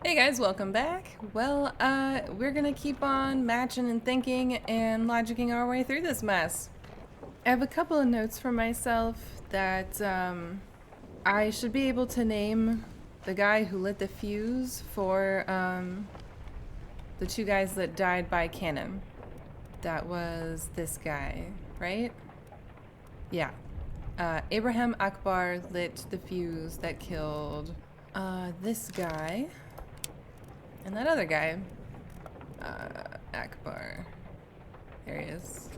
Hey guys, welcome back. Well, we're gonna keep on matching and thinking and logicking our way through this mess. I have a couple of notes for myself that I should be able to name the guy who lit the fuse for the two guys that died by cannon. That was this guy, right? Yeah. Abraham Akbar lit the fuse that killed this guy. And that other guy, Akbar. There he is.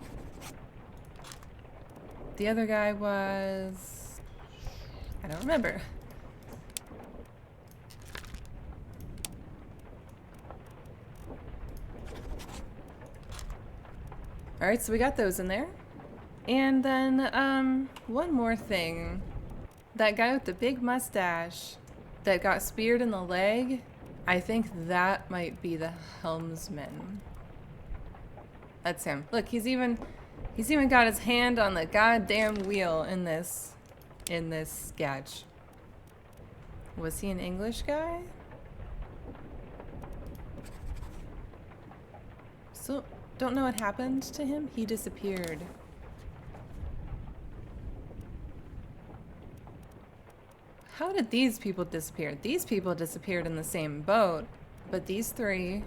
The other guy was... I don't remember. Alright, so we got those in there. And then, one more thing. That guy with the big mustache that got speared in the leg, I think that might be the helmsman. That's him. Look, he's even got his hand on the goddamn wheel in this sketch. Was he an English guy? So, don't know what happened to him. He disappeared. How did these people disappear? These people disappeared in the same boat, but these three...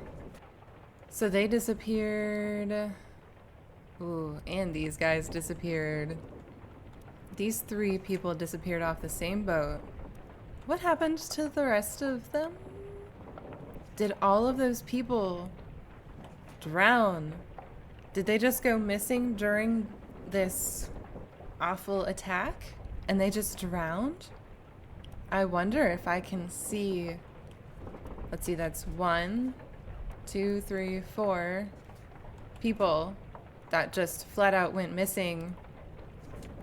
So they disappeared... Ooh, and these guys disappeared. These three people disappeared off the same boat. What happened to the rest of them? Did all of those people drown? Did they just go missing during this awful attack? And they just drowned? I wonder if I can see... Let's see, that's 1, 2, 3, 4 people that just flat out went missing.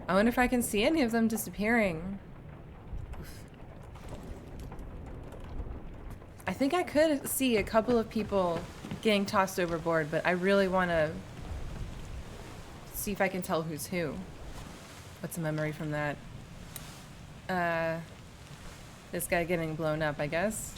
I wonder if I can see any of them disappearing. Oof. I think I could see a couple of people getting tossed overboard, but I really want to see if I can tell who's who. What's a memory from that? This guy getting blown up, I guess.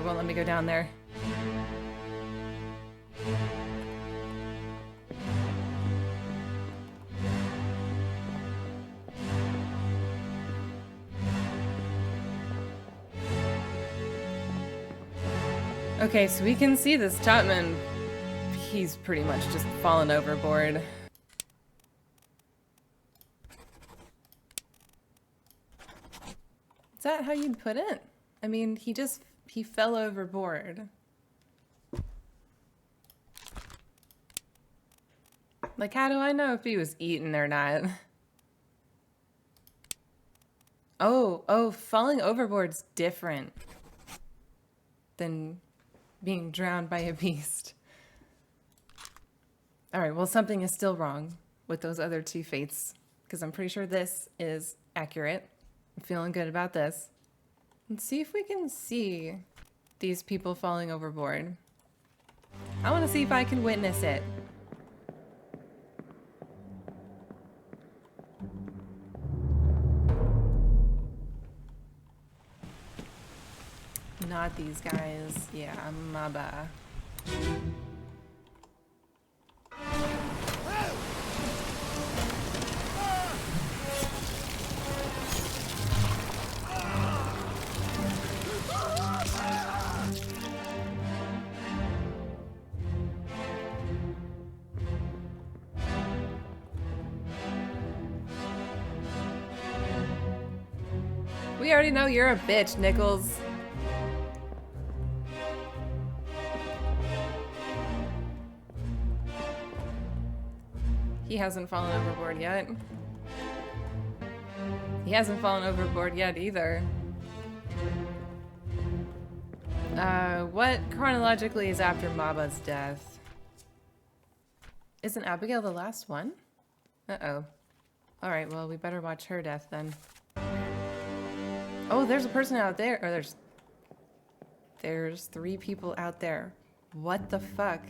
Won't let me go down there. Okay, so we can see this Topman. He's pretty much just fallen overboard. Is that how you'd put it? I mean, he fell overboard. Like, how do I know if he was eaten or not? Oh, falling overboard's different than being drowned by a beast. Alright, well, something is still wrong with those other two fates, because I'm pretty sure this is accurate. I'm feeling good about this. Let's see if we can see these people falling overboard. I want to see if I can witness it. Not these guys. Yeah, my bad. We already know you're a bitch, Nichols. He hasn't fallen overboard yet. He hasn't fallen overboard yet either. What chronologically is after Maba's death? Isn't Abigail the last one? Uh-oh. Alright, well, we better watch her death then. Oh, there's a person out there. Or there's 3 people out there. What the fuck?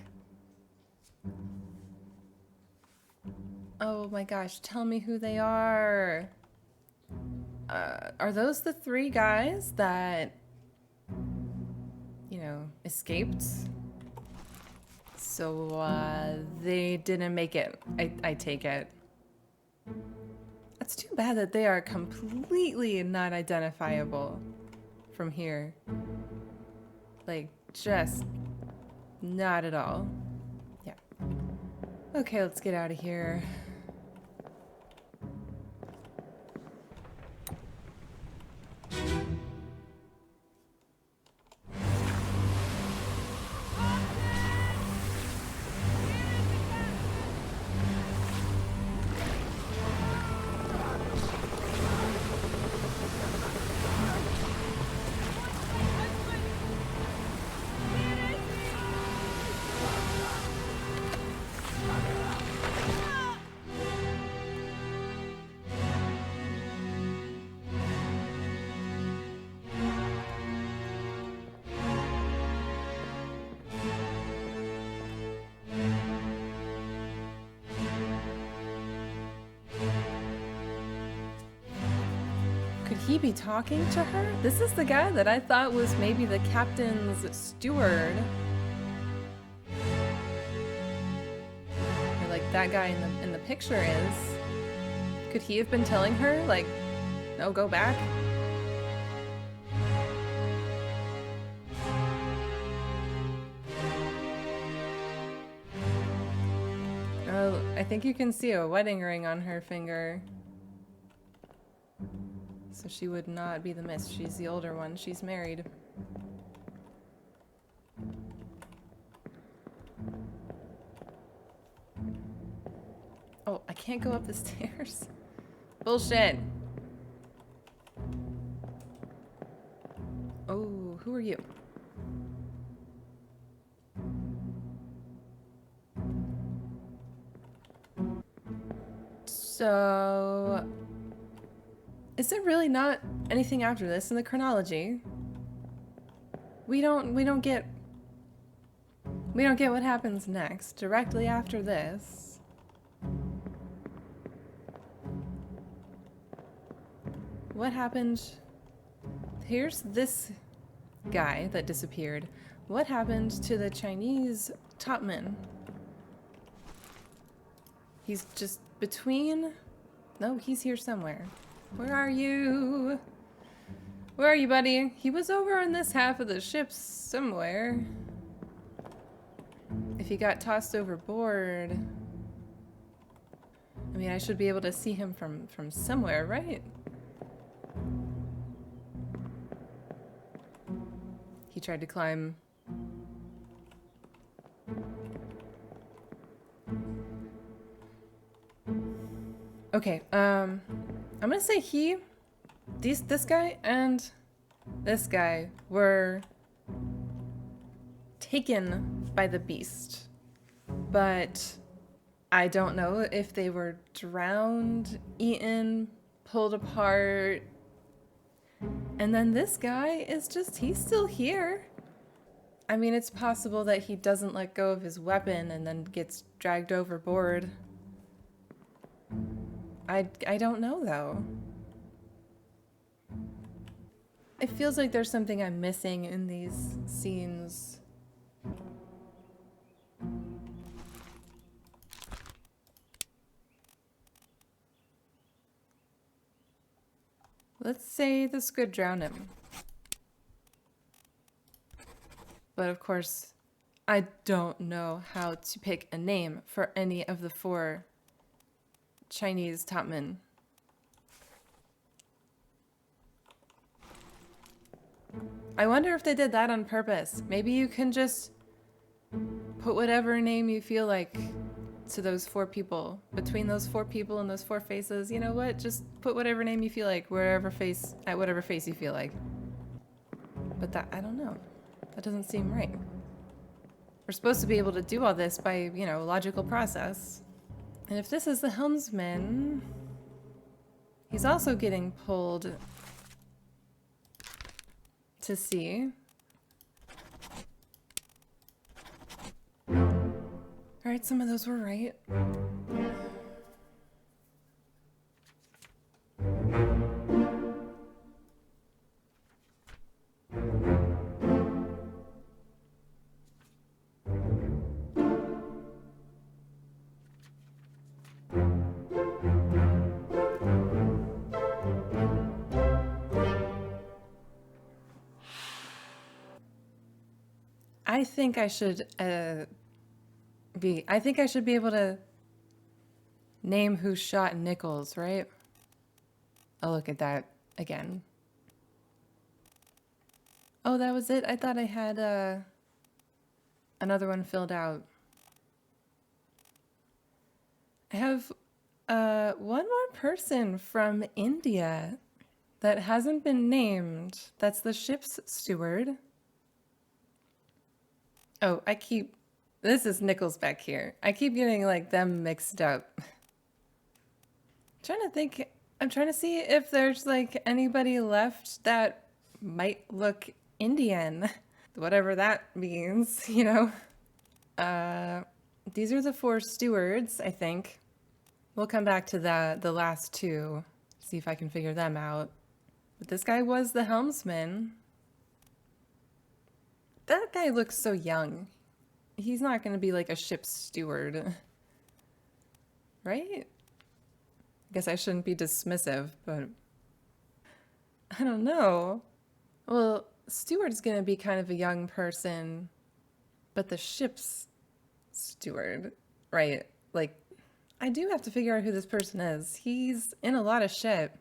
Oh my gosh, tell me who they are. Are those the 3 guys that, you know, escaped? So, they didn't make it, I take it. It's too bad that they are completely not identifiable from here. Like, just not at all. Yeah. Okay, let's get out of here. Could he be talking to her? This is the guy that I thought was maybe the captain's steward. Or like that guy in the picture is. Could he have been telling her, like, no, go back? Oh, I think you can see a wedding ring on her finger. So she would not be the miss. She's the older one. She's married. Oh, I can't go up the stairs. Bullshit. Oh, who are you? So... is there really not anything after this in the chronology? We don't get what happens next directly after this. What happened? Here's this guy that disappeared. What happened to the Chinese topman? He's just between... no, he's here somewhere. Where are you? Where are you, buddy? He was over on this half of the ship somewhere. If he got tossed overboard... I mean, I should be able to see him from somewhere, right? He tried to climb... okay, I'm gonna say this guy and this guy were taken by the beast, but I don't know if they were drowned, eaten, pulled apart, and then this guy is just, he's still here. I mean, it's possible that he doesn't let go of his weapon and then gets dragged overboard. I don't know, though. It feels like there's something I'm missing in these scenes. Let's say this could drown him. But of course, I don't know how to pick a name for any of the 4 Chinese topmen. I wonder if they did that on purpose. Maybe you can just put whatever name you feel like to those 4 people. Between those 4 people and those 4 faces, you know what? Just put whatever name you feel like, whatever face you feel like. But that, I don't know. That doesn't seem right. We're supposed to be able to do all this by, you know, logical process. And if this is the helmsman, he's also getting pulled to sea. Alright, some of those were right. I think I should I think I should be able to name who shot Nichols, right? I'll look at that again. Oh, that was it? I thought I had another one filled out. I have one more person from India that hasn't been named. That's the ship's steward. Oh, this is Nichols back here. I keep getting like them mixed up. I'm trying to see if there's like anybody left that might look Indian. Whatever that means, you know. These are the 4 stewards, I think. We'll come back to the last 2, see if I can figure them out. But this guy was the helmsman. That guy looks so young. He's not going to be like a ship's steward. Right? I guess I shouldn't be dismissive, but I don't know. Well, steward's going to be kind of a young person, but the ship's steward, right? Like, I do have to figure out who this person is. He's in a lot of shit.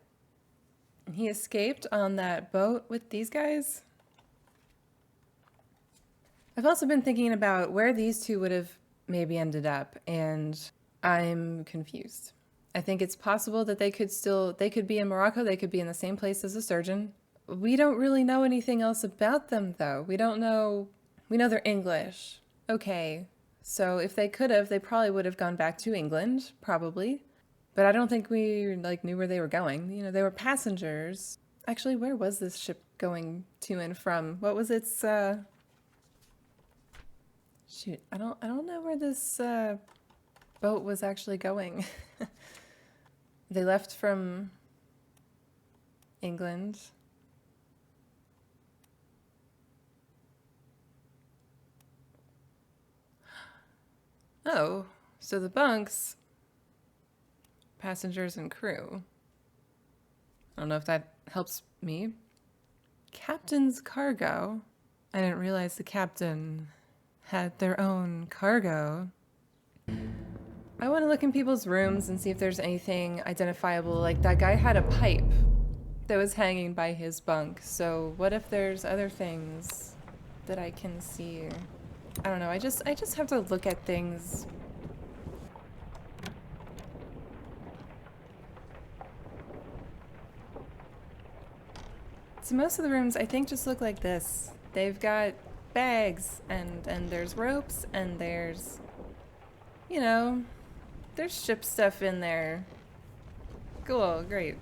He escaped on that boat with these guys. I've also been thinking about where these 2 would have maybe ended up, and I'm confused. I think it's possible that they could be in Morocco, they could be in the same place as a surgeon. We don't really know anything else about them, though. We know they're English. Okay, so if they could have, they probably would have gone back to England, probably. But I don't think we, like, knew where they were going. You know, they were passengers. Actually, where was this ship going to and from? What was its, Shoot, I don't know where this boat was actually going. They left from England. Oh, so the bunks, passengers and crew. I don't know if that helps me. Captain's cargo. I didn't realize the captain had their own cargo. I want to look in people's rooms and see if there's anything identifiable. Like that guy had a pipe that was hanging by his bunk. So what if there's other things that I can see? I don't know. I just have to look at things. So most of the rooms I think just look like this. They've got bags and there's ropes and there's, you know, there's ship stuff in there. Cool, great.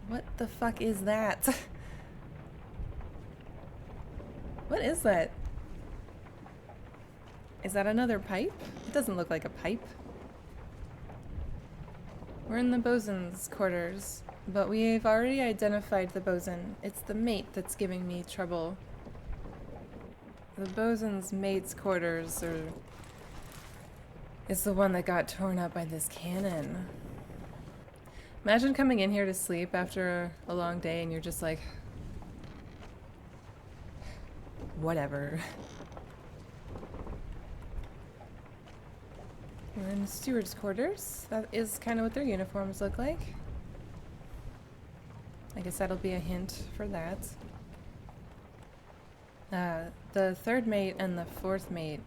What the fuck is that? What is that? Is that another pipe? It doesn't look like a pipe. We're in the bosun's quarters, but we've already identified the bosun. It's the mate that's giving me trouble. The bosun's mate's quarters is the one that got torn up by this cannon. Imagine coming in here to sleep after a long day and you're just like, whatever. We're in the steward's quarters. That is kind of what their uniforms look like. I guess that'll be a hint for that. The third mate and the fourth mate,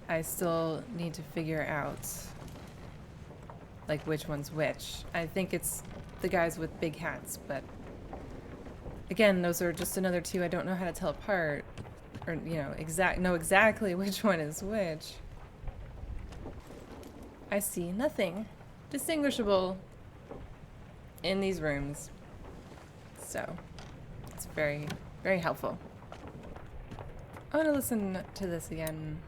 I still need to figure out, like, which one's which. I think it's the guys with big hats, but again, those are just another two I don't know how to tell apart, or, you know, know exactly which one is which. I see nothing distinguishable in these rooms, so it's very, very helpful. I want to listen to this again.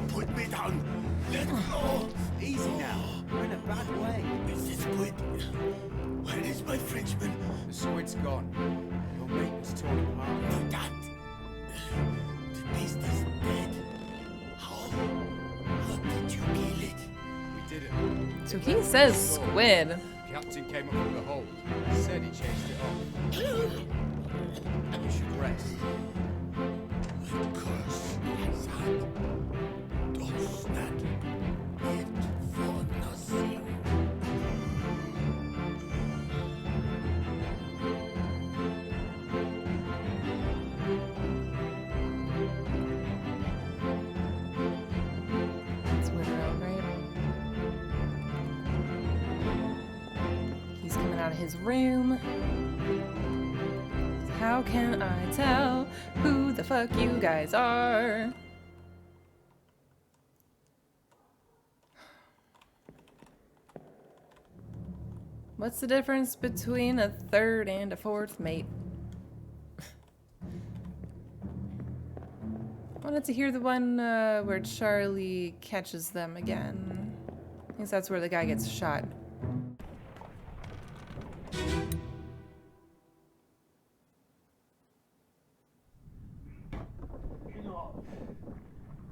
Put me down. Let go. Easy now. We're in a bad way. Is this squid? Where is my Frenchman? The squid's gone. Your mate was torn apart. No, that. The beast is dead. How? How did you kill it? We didn't. So he says squid. Captain came up with the hold. Said he chased it off. You should rest. My curse is hot. Does not it for nothing. It's Witherell, right? He's coming out of his room. How can I tell who the fuck you guys are? What's the difference between a third and a fourth mate? I wanted to hear the one where Charlie catches them again. I guess that's where the guy gets shot.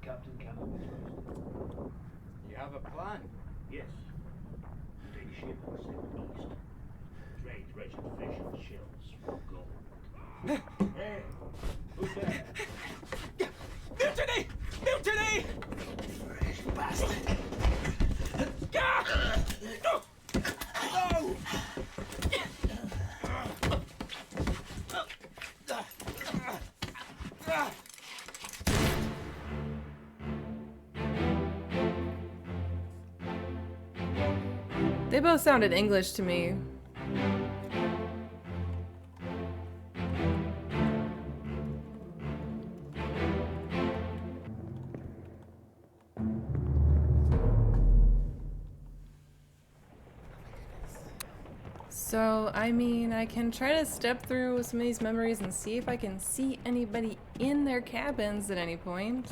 Captain Campbell was first. You have a plan? Yes. Take ship and sail east. Trade rich in fish and shells for gold. Hey, who's there? Mutiny! Mutiny! Fresh bastard! No! They both sounded English to me. So, I mean, I can try to step through some of these memories and see if I can see anybody in their cabins at any point.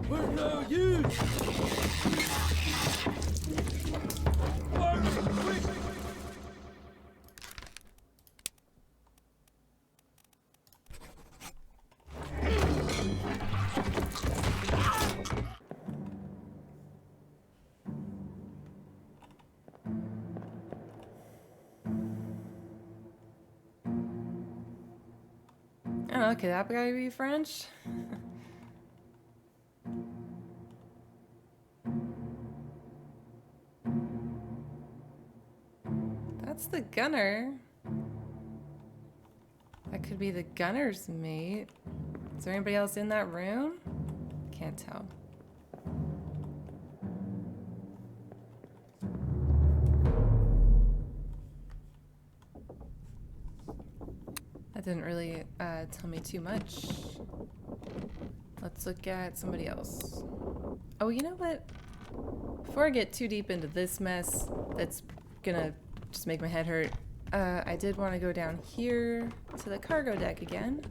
We're no use! Oh, could that guy be French? That's the gunner. That could be the gunner's mate. Is there anybody else in that room? Can't tell. That didn't really tell me too much. Let's look at somebody else. Oh, you know what? Before I get too deep into this mess, that's gonna just make my head hurt, I did want to go down here to the cargo deck again.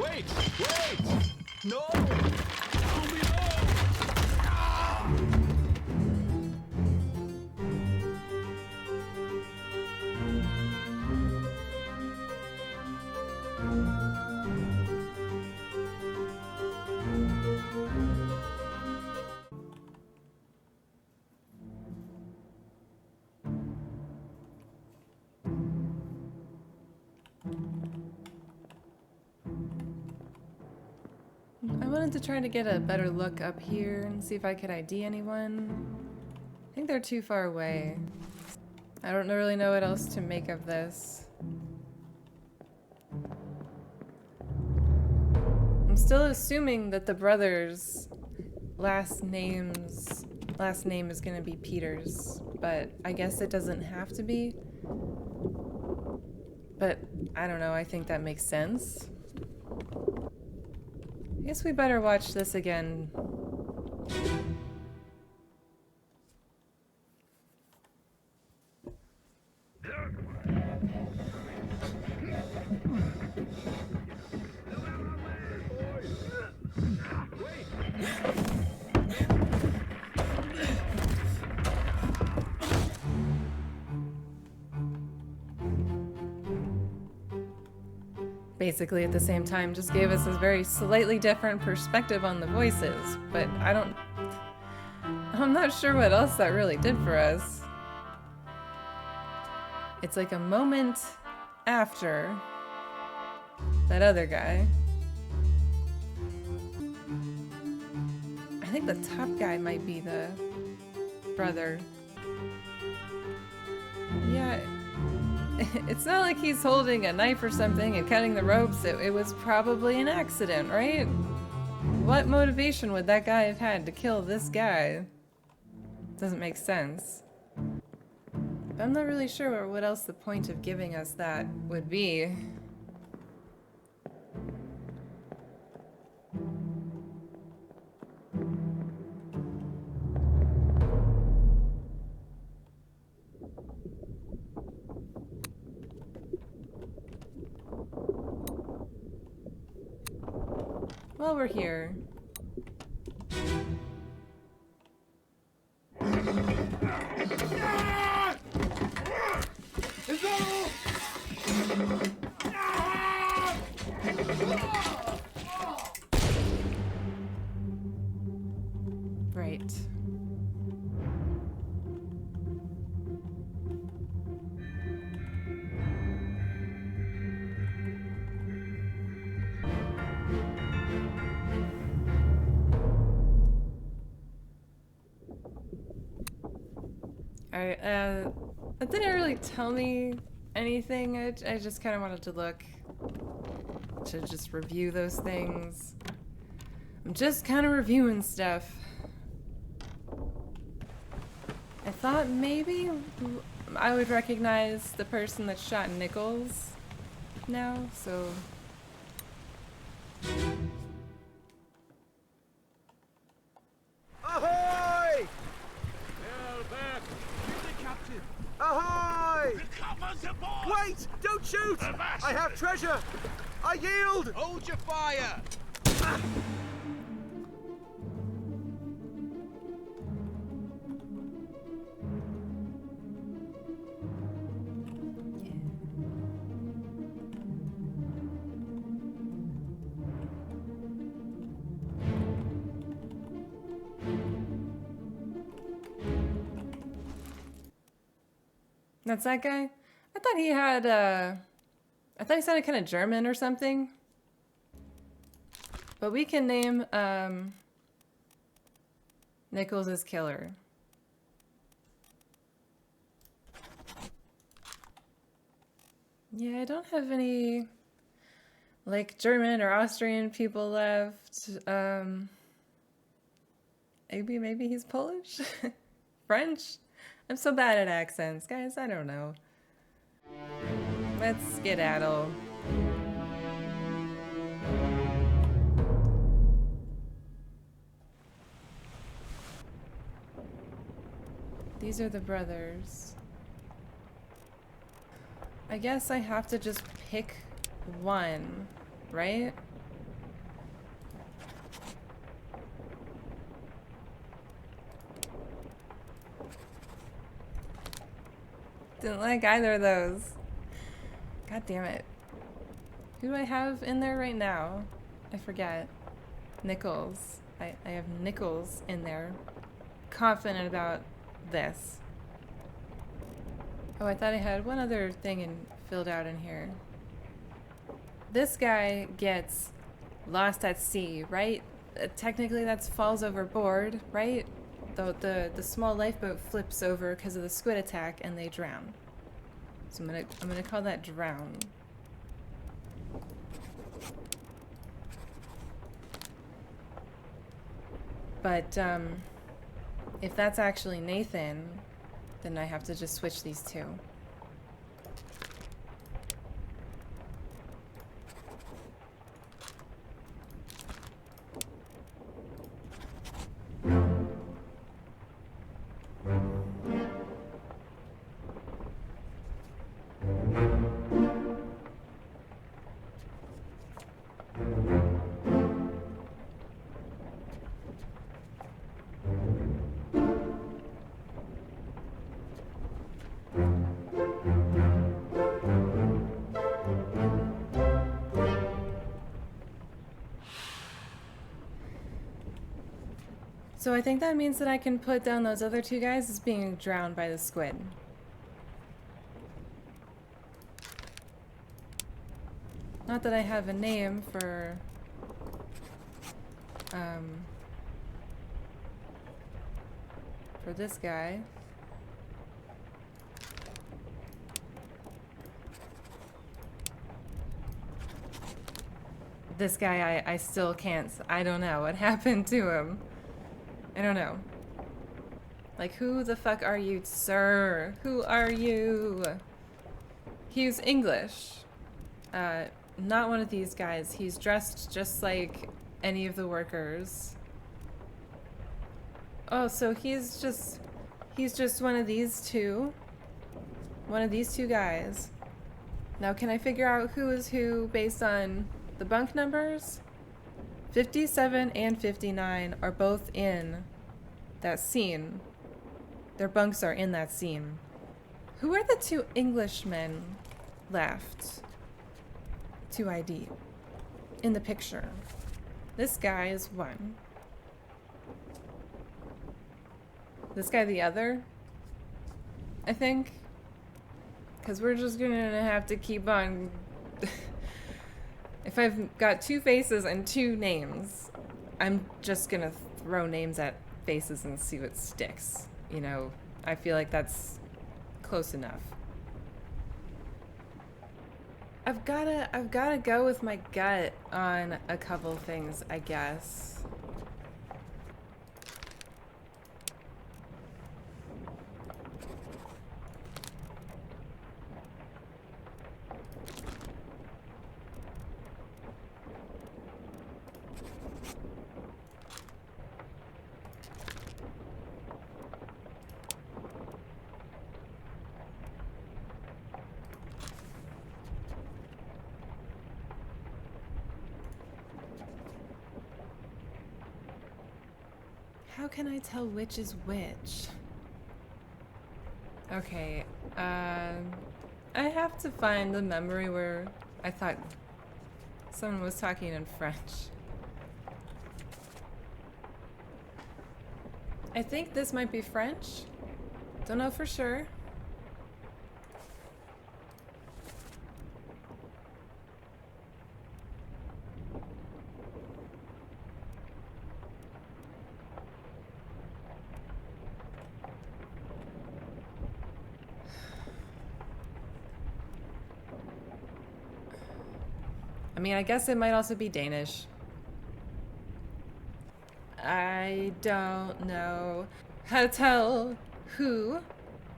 Wait! Wait! No! Down below! wanted to try to get a better look up here and see if I could ID anyone. I think they're too far away. I don't really know what else to make of this. I'm still assuming that the brothers' last name is gonna be Peters, but I guess it doesn't have to be. But I don't know, I think that makes sense. I guess we better watch this again. Basically at the same time just gave us a very slightly different perspective on the voices, but I'm not sure what else that really did for us. It's like a moment after that other guy. I think the top guy might be the brother. Yeah. It's not like he's holding a knife or something and cutting the ropes. It was probably an accident, right? What motivation would that guy have had to kill this guy? Doesn't make sense. But I'm not really sure what else the point of giving us that would be. Well, we're here. Right. Alright, that didn't really tell me anything. I just kind of wanted to look to just review those things. I'm just kind of reviewing stuff. I thought maybe I would recognize the person that shot Nichols now, so... Ahoy! Hell back! Captain! Ahoy! Recovers aboard! Wait! Don't shoot! Avast! I have treasure! I yield! Hold your fire! That's that guy? I thought he had, I thought he sounded kind of German or something. But we can name, Nichols as killer. Yeah, I don't have any, like, German or Austrian people left. Maybe he's Polish? French? I'm so bad at accents, guys. I don't know. Let's skedaddle. These are the brothers. I guess I have to just pick one, right? Didn't like either of those. God damn it. Who do I have in there right now? I forget. Nichols. I have Nichols in there. Confident about this. Oh, I thought I had one other thing filled out in here. This guy gets lost at sea, right? technically that's falls overboard, right? The small lifeboat flips over because of the squid attack and they drown. So I'm gonna call that drown. But if that's actually Nathan, then I have to just switch these two. So I think that means that I can put down those other two guys as being drowned by the squid. Not that I have a name for this guy. This guy, I still can't. I don't know what happened to him. I don't know. Like, who the fuck are you, sir? Who are you? He's English. Not one of these guys. He's dressed just like any of the workers. Oh, so he's just one of these two. One of these two guys. Now, can I figure out who is who based on the bunk numbers? 57 and 59 are both in that scene. Their bunks are in that scene. Who are the two Englishmen left to ID in the picture? This guy is one. This guy the other, I think. Because we're just gonna have to keep on... If I've got two faces and two names, I'm just gonna throw names at faces and see what sticks. You know, I feel like that's close enough. I've gotta go with my gut on a couple things, I guess. How can I tell which is which? Okay, I have to find the memory where I thought someone was talking in French. I think this might be French. Don't know for sure. I mean, I guess it might also be Danish. I don't know how to tell who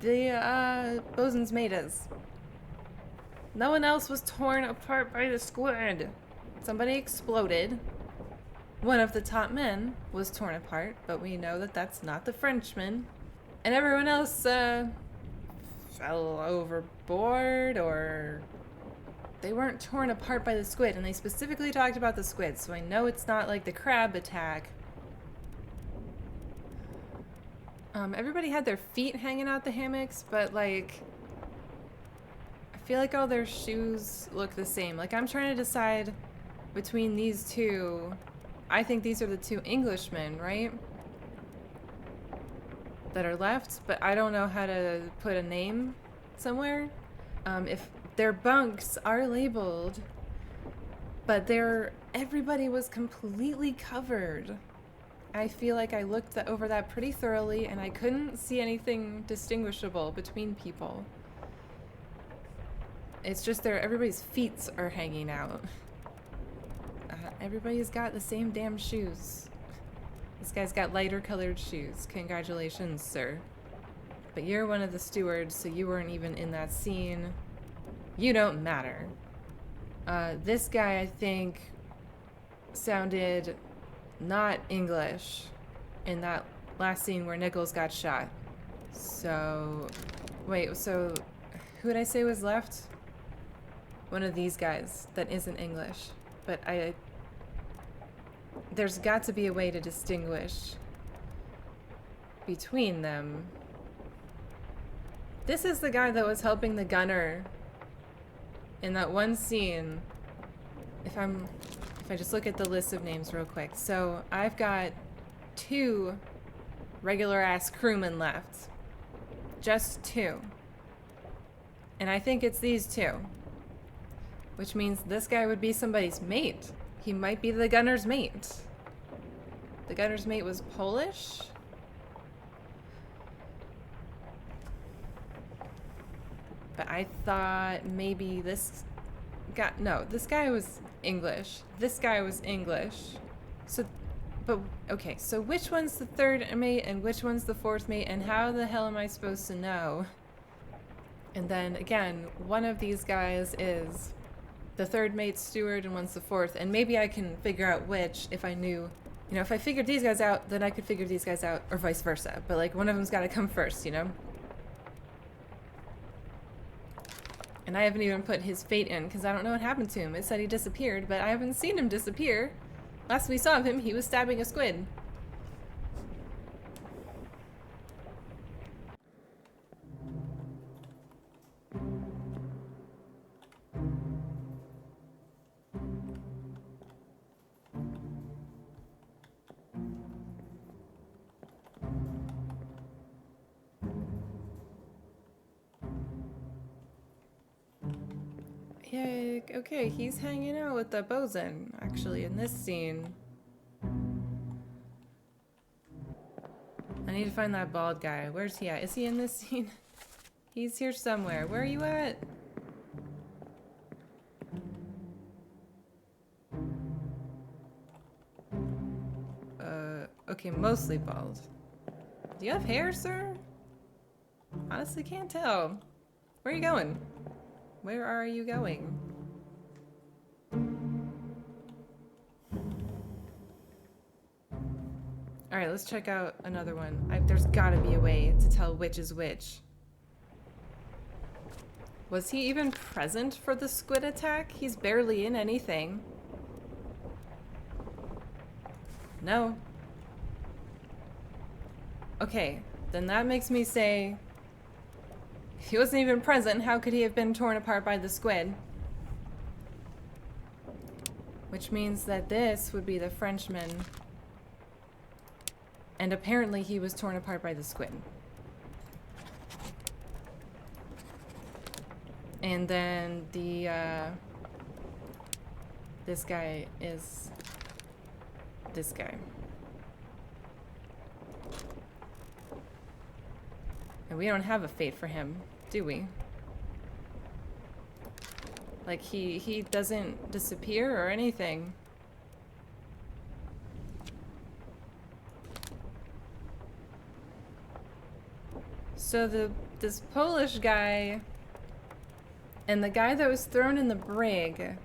the bosun's mate is. No one else was torn apart by the squid. Somebody exploded. One of the top men was torn apart, but we know that that's not the Frenchman. And everyone else fell overboard, or they weren't torn apart by the squid, and they specifically talked about the squid, so I know it's not like the crab attack. Everybody had their feet hanging out the hammocks, but like, I feel like all their shoes look the same. Like, I'm trying to decide between these two. I think these are the two Englishmen, right? That are left, but I don't know how to put a name somewhere. If their bunks are labeled But everybody was completely covered. I feel like I looked over that pretty thoroughly and I couldn't see anything distinguishable between people. It's just everybody's feet are hanging out. Everybody's got the same damn shoes. This guy's got lighter colored shoes. Congratulations, sir. But you're one of the stewards, so you weren't even in that scene. You don't matter. This guy, I think, sounded not English in that last scene where Nichols got shot. So, wait, so who did I say was left? One of these guys that isn't English. But there's got to be a way to distinguish between them. This is the guy that was helping the gunner in that one scene. If I just look at the list of names real quick. So I've got 2 regular ass crewmen left. Just 2. And I think it's these 2. Which means this guy would be somebody's mate. He might be the gunner's mate. The gunner's mate was Polish? But I thought maybe this guy... No, this guy was English. This guy was English. So, but, okay, so which one's the 3rd mate and which one's the 4th mate and how the hell am I supposed to know? And then, again, one of these guys is the 3rd mate's steward and one's the 4th. And maybe I can figure out which if I knew... You know, if I figured these guys out, then I could figure these guys out, or vice versa. But, like, one of them's gotta come first, you know? And I haven't even put his fate in, because I don't know what happened to him. It said he disappeared, but I haven't seen him disappear. Last we saw of him, he was stabbing a squid. Yeah, okay, he's hanging out with the bosun, actually, in this scene. I need to find that bald guy. Where's he at? Is he in this scene? He's here somewhere. Where are you at? Okay, mostly bald. Do you have hair, sir? Honestly, can't tell. Where are you going? Where are you going? Alright, let's check out another one. There's gotta be a way to tell which is which. Was he even present for the squid attack? He's barely in anything. No. Okay, then that makes me say... He wasn't even present. How could he have been torn apart by the squid? Which means that this would be the Frenchman. And apparently he was torn apart by the squid. And then this guy is this guy. And we don't have a fate for him, do we? Like, he doesn't disappear or anything. So this Polish guy and the guy that was thrown in the brig,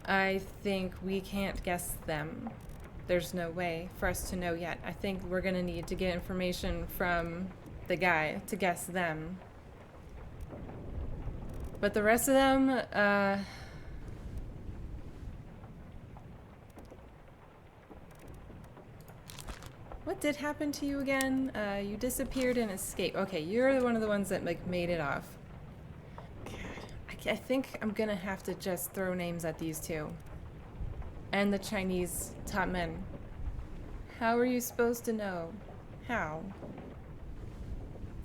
I think we can't guess them. There's no way for us to know yet. I think we're gonna need to get information from the guy to guess them. But the rest of them, what did happen to you again? You disappeared and escaped. Okay, you're one of the ones that like made it off. God, I think I'm gonna have to just throw names at these two. And the Chinese top men. How are you supposed to know? How?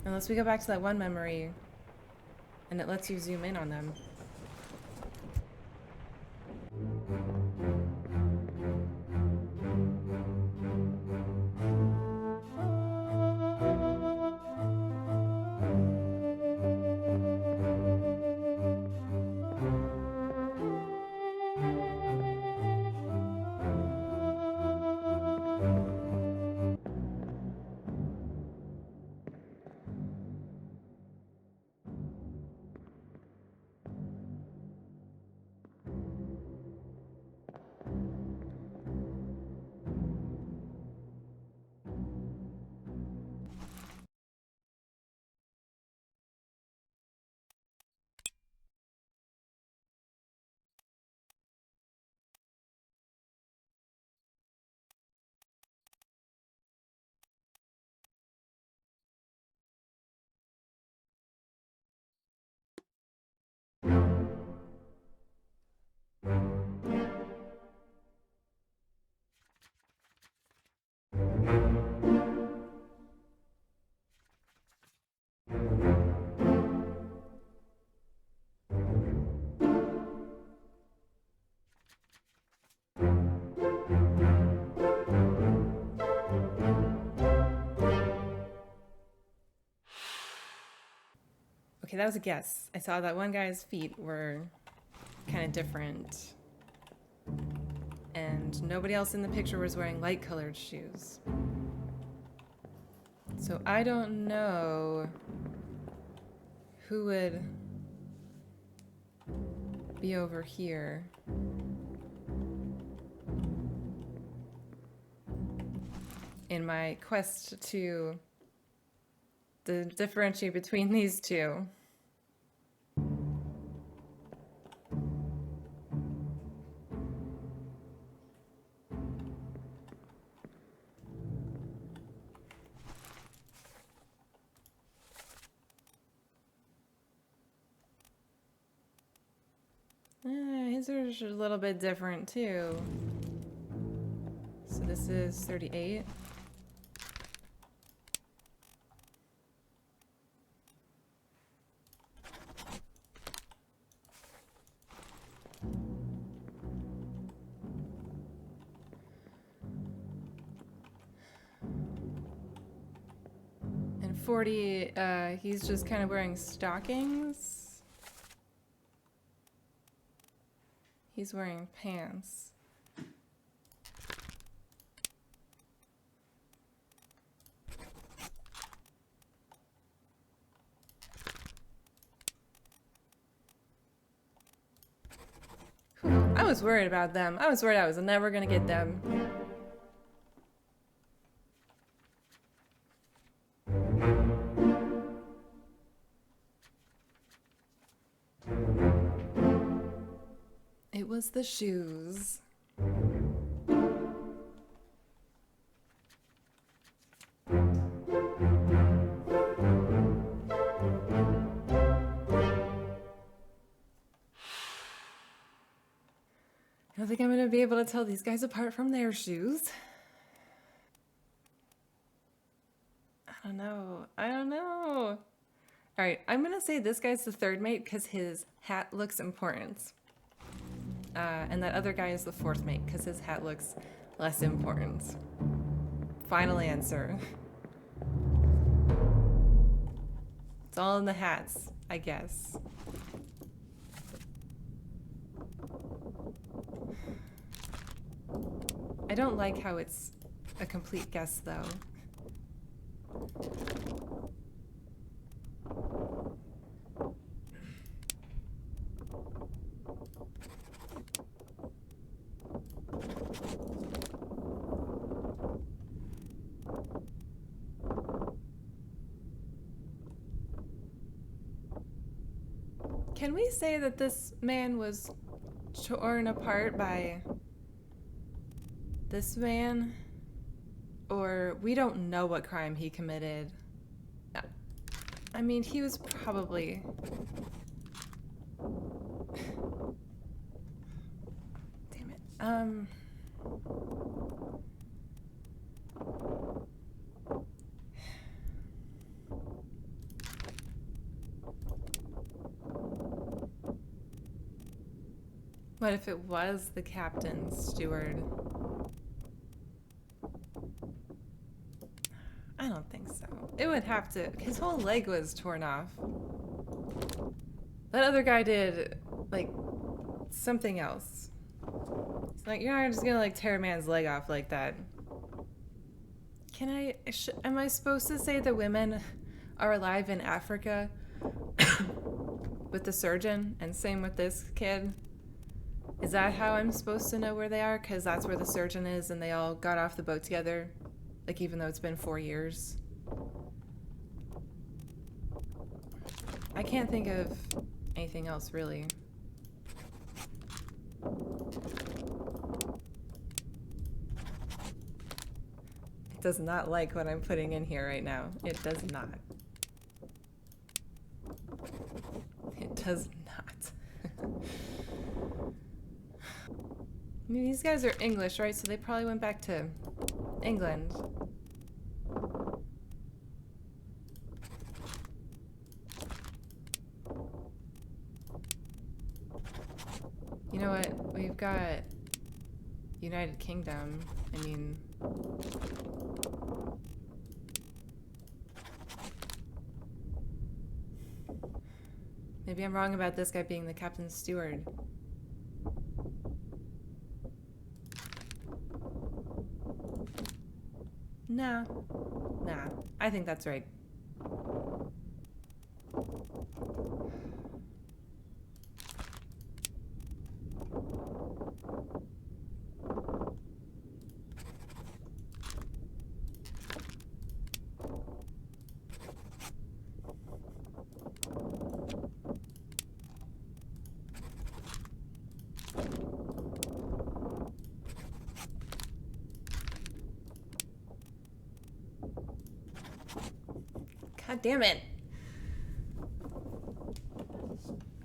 Unless we go back to that one memory and it lets you zoom in on them. Okay, that was a guess. I saw that one guy's feet were kind of different. And nobody else in the picture was wearing light-colored shoes. So I don't know who would be over here. In my quest to differentiate between these two. His are a little bit different too. So this is 38. And 40, he's just kind of wearing stockings. He's wearing pants. Whew, I was worried about them. I was worried I was never gonna get them. It was the shoes. I don't think I'm gonna be able to tell these guys apart from their shoes. I don't know. I don't know. All right, I'm gonna say this guy's the third mate because his hat looks important. And that other guy is the fourth mate because his hat looks less important. Final answer. It's all in the hats, I guess. I don't like how it's a complete guess, though. Can we say that this man was torn apart by this man? Or we don't know what crime he committed. I mean, he was probably... Damn it. What if it was the captain's steward? I don't think so. It would have to... His whole leg was torn off. That other guy did, like, something else. It's like, you're not just gonna, like, tear a man's leg off like that. Can I... am I supposed to say the women are alive in Africa? With the surgeon? And same with this kid? Is that how I'm supposed to know where they are? Because that's where the surgeon is and they all got off the boat together. Like, even though it's been 4 years. I can't think of anything else, really. It does not like what I'm putting in here right now. It does not. It does not. I mean, these guys are English, right? So they probably went back to England. You know what? We've got United Kingdom. I mean... Maybe I'm wrong about this guy being the captain's steward. Nah. Nah. I think that's right. God damn it.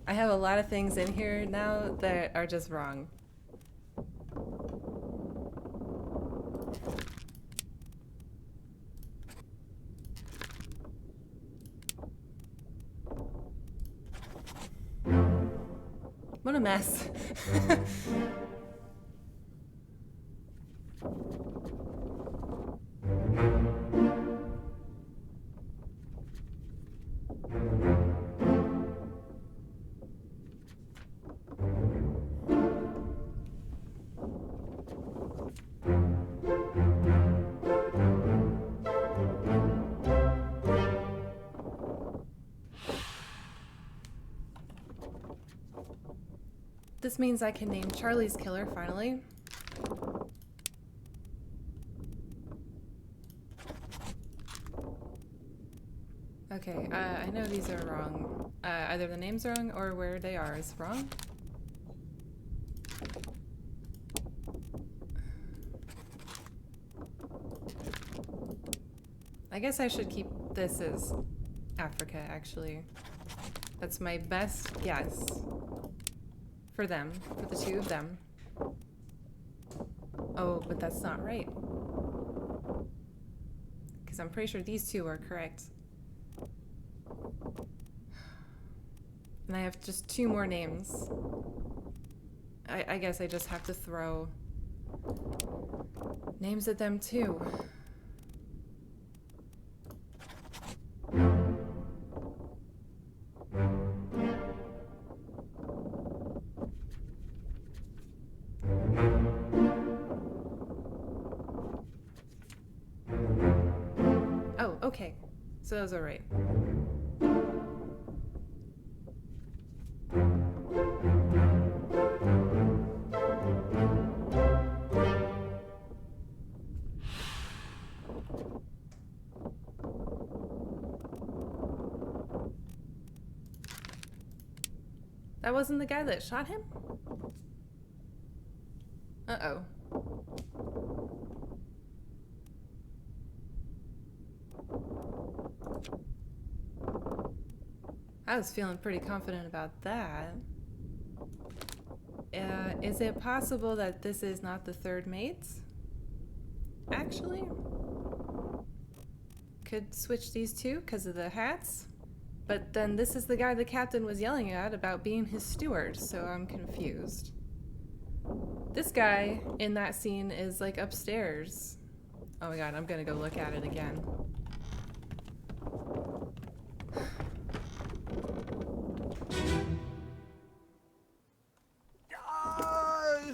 I have a lot of things in here now that are just wrong. What a mess. This means I can name Charlie's killer, finally. Okay, I know these are wrong. Either the name's wrong or where they are is wrong. I guess I should keep this as Africa, actually. That's my best guess. For them, for the two of them. Oh, but that's not right. Because I'm pretty sure these two are correct. And I have just two more names. I guess I just have to throw names at them too. Oh, okay. So those are right. That wasn't the guy that shot him? Uh-oh. I was feeling pretty confident about that. Is it possible that this is not the third mate? Actually? Could switch these two because of the hats? But then this is the guy the captain was yelling at about being his steward, so I'm confused. This guy in that scene is like upstairs. Oh my god, I'm gonna go look at it again.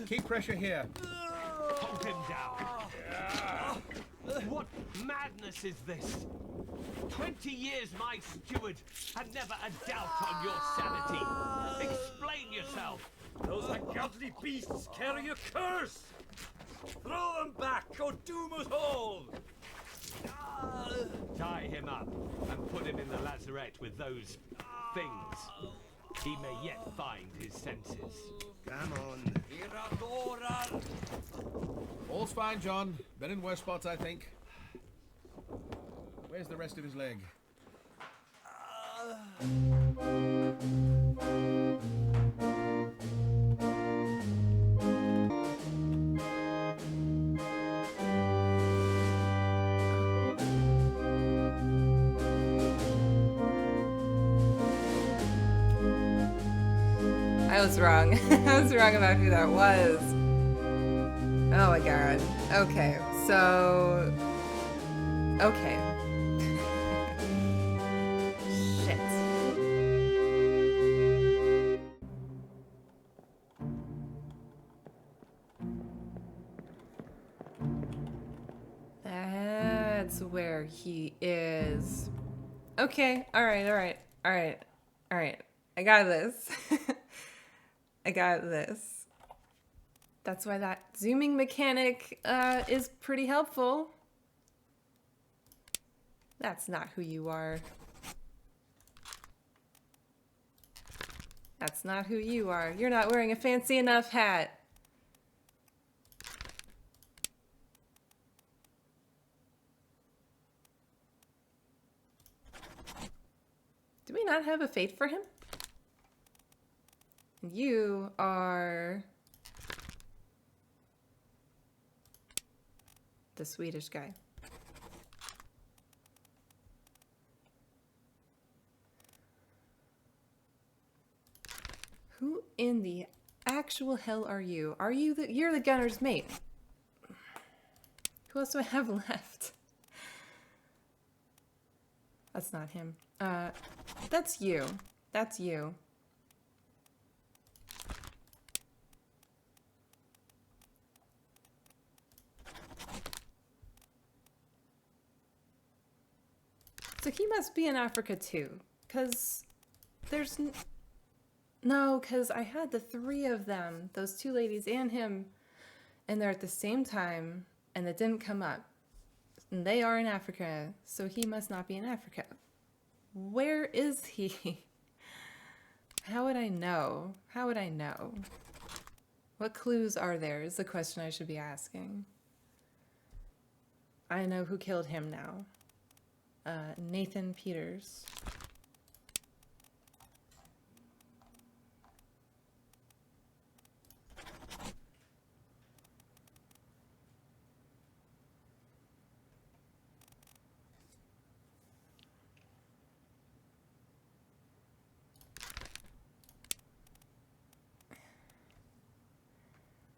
Keep pressure here. Hold him down. What madness is this? 20 years my steward, and never a doubt on your sanity. Explain yourself. Those ungodly beasts carry a curse! Throw them back or doom us all! Tie him up and put him in the lazarette with those things. He may yet find his senses. Come on. All's fine, John. Been in worse spots, I think. Where's the rest of his leg? I was wrong. I was wrong about who that was. Oh my god. Okay, so... Okay. Shit. That's where he is. Okay, alright, alright, alright, alright. I got this. I got this. That's why that zooming mechanic is pretty helpful. That's not who you are. That's not who you are. You're not wearing a fancy enough hat. Do we not have a fate for him? And you are the Swedish guy. Who in the actual hell are you? Are you the— you're the gunner's mate. Who else do I have left? That's not him. That's you. That's you. So he must be in Africa too, because there's no, because I had the three of them, those two ladies and him, and they're at the same time, and it didn't come up. And they are in Africa, so he must not be in Africa. Where is he? How would I know? How would I know? What clues are there is the question I should be asking. I know who killed him now. Nathan Peters.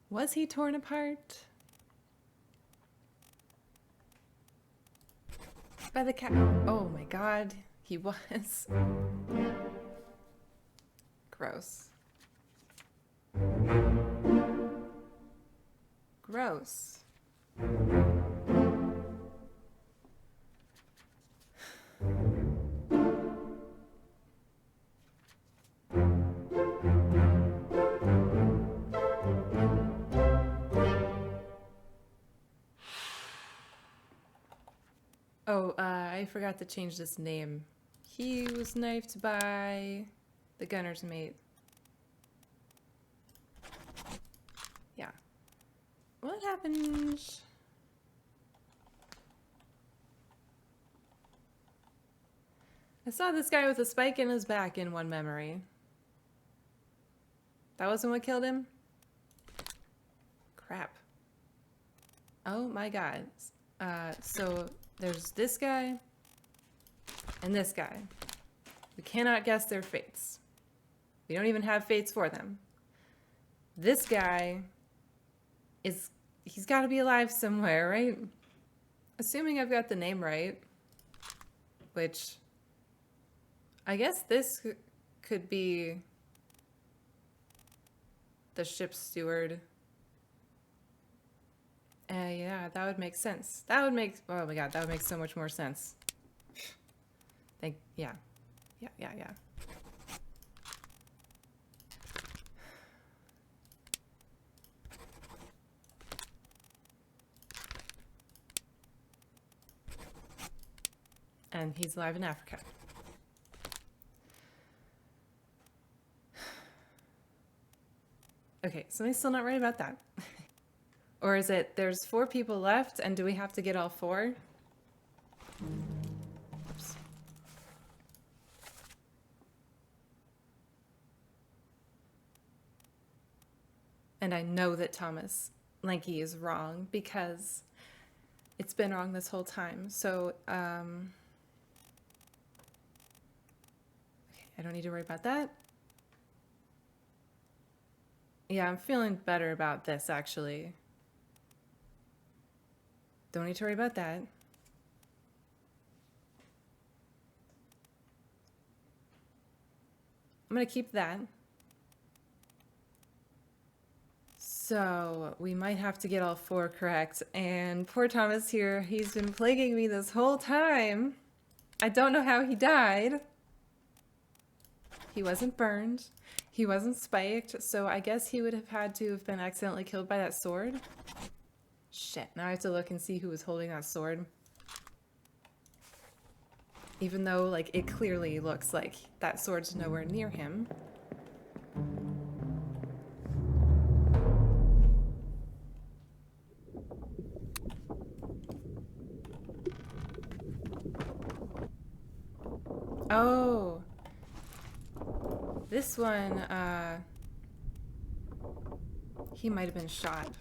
Was he torn apart? By the cat. Oh my god, he was. Gross. Gross. Oh, I forgot to change this name. He was knifed by the gunner's mate. Yeah. What happened? I saw this guy with a spike in his back in one memory. That wasn't what killed him? Crap. Oh my god. So there's this guy and this guy. We cannot guess their fates. We don't even have fates for them. This guy is, he's got to be alive somewhere, right? Assuming I've got the name right, which I guess this could be the ship's steward. Yeah, that would make sense. That would make, oh my god, that would make so much more sense. Yeah. And he's alive in Africa. Okay, something's still not right about that. Or is it, there's 4 people left, and do we have to get all 4? Oops. And I know that Thomas Lanky is wrong, because it's been wrong this whole time. So, okay, I don't need to worry about that. Yeah, I'm feeling better about this, actually. Don't need to worry about that. I'm gonna keep that. So, we might have to get all 4 correct. And poor Thomas here, he's been plaguing me this whole time. I don't know how he died. He wasn't burned. He wasn't spiked. So I guess he would have had to have been accidentally killed by that sword. Shit, now I have to look and see who was holding that sword. Even though, like, it clearly looks like that sword's nowhere near him. Oh. This one, he might have been shot.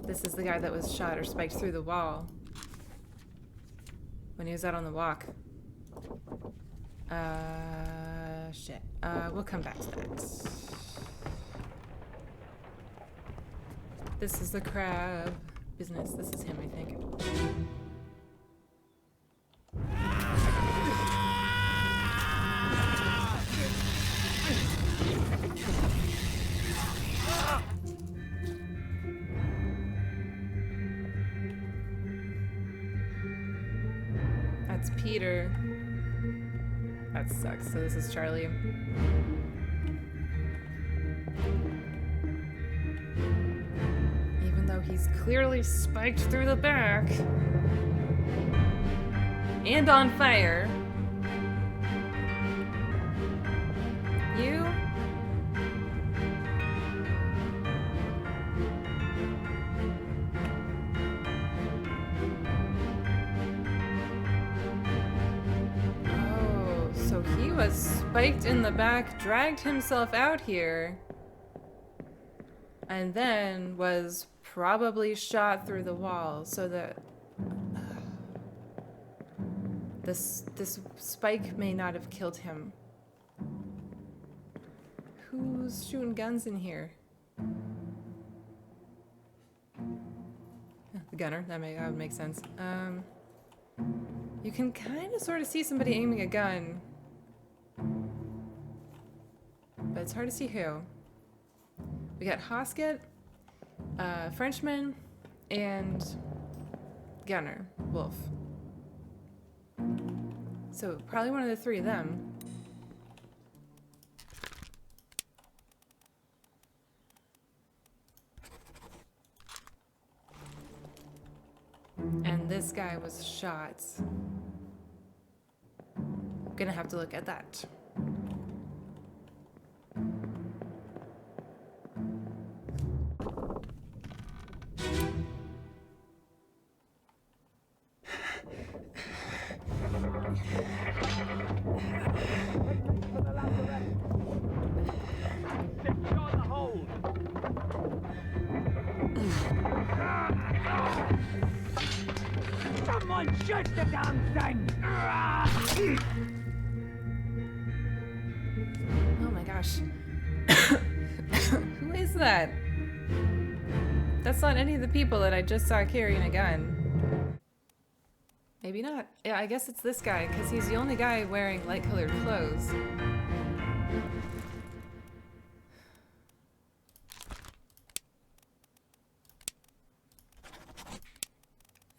This is the guy that was shot or spiked through the wall when he was out on the walk. Shit. We'll come back to that. This is the crab business. This is him, I think. That's Peter. That sucks. So this is Charlie. Even though he's clearly spiked through the back. And on fire. You? Oh, so he was spiked in the back, dragged himself out here, and then was probably shot through the wall so that this spike may not have killed him. Who's shooting guns in here? The gunner. That would make sense. You can kind of sort of see somebody aiming a gun, but it's hard to see who. We got Hosket, Frenchman, and Gunner, Wolf. So probably one of the 3 of them. And this guy was shot. I'm gonna have to look at that. Secure the hold. Someone shoot the damn thing! Oh my gosh. Who is that? That's not any of the people that I just saw carrying a gun. Maybe not. Yeah, I guess it's this guy, because he's the only guy wearing light-colored clothes.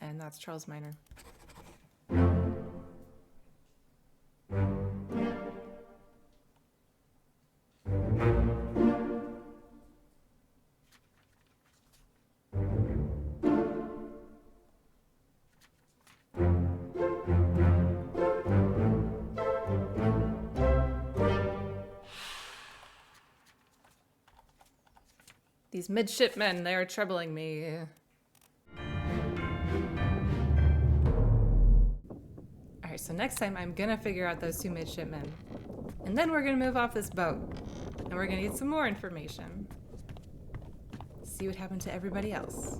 And that's Charles Minor. These midshipmen, they are troubling me. Alright, so next time I'm gonna figure out those 2 midshipmen. And then we're gonna move off this boat. And we're gonna get some more information. See what happened to everybody else.